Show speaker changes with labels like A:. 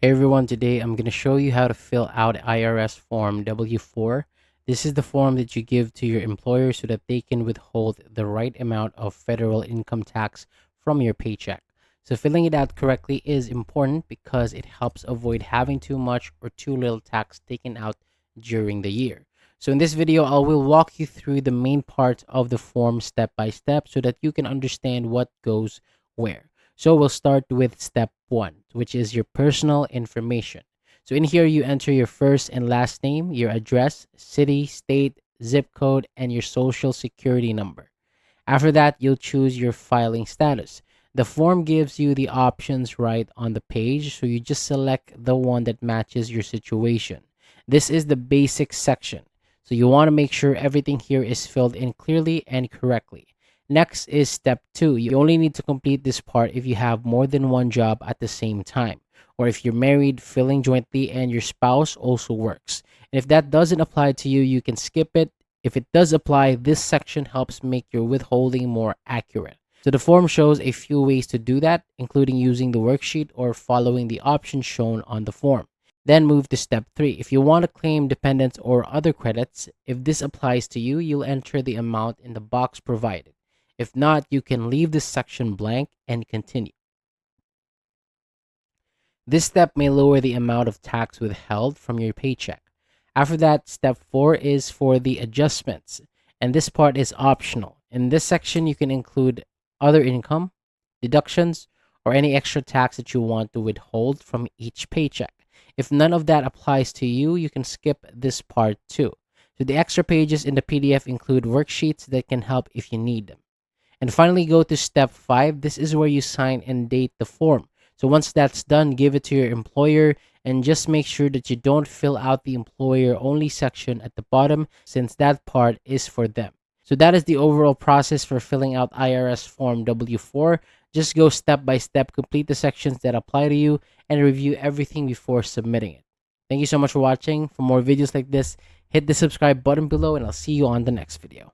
A: Hey everyone, today I'm going to show you how to fill out IRS Form W-4. This is the form that you give to your employer so that they can withhold the right amount of federal income tax from your paycheck. So filling it out correctly is important because it helps avoid having too much or too little tax taken out during the year. So in this video, I will walk you through the main parts of the form step by step so that you can understand what goes where. So we'll start with step one, which is your personal information. So in here, you enter your first and last name, your address, city, state, zip code, and your social security number. After that, you'll choose your filing status. The form gives you the options right on the page, so you just select the one that matches your situation. This is the basic section, so you want to make sure everything here is filled in clearly and correctly. Next is step two. You only need to complete this part if you have more than one job at the same time, or if you're married, filling jointly, and your spouse also works. And if that doesn't apply to you, you can skip it. If it does apply, this section helps make your withholding more accurate. So the form shows a few ways to do that, including using the worksheet or following the options shown on the form. Then move to step 3. If you want to claim dependents or other credits, if this applies to you, you'll enter the amount in the box provided. If not, you can leave this section blank and continue. This step may lower the amount of tax withheld from your paycheck. After that, step 4 is for the adjustments, and this part is optional. In this section, you can include other income, deductions, or any extra tax that you want to withhold from each paycheck. If none of that applies to you, you can skip this part too. So the extra pages in the PDF include worksheets that can help if you need them. And finally, go to step 5. This is where you sign and date the form. So once that's done, give it to your employer and just make sure that you don't fill out the employer only section at the bottom, since that part is for them. So that is the overall process for filling out IRS Form W-4. Just go step by step, complete the sections that apply to you, and review everything before submitting it. Thank you so much for watching. For more videos like this, hit the subscribe button below, and I'll see you on the next video.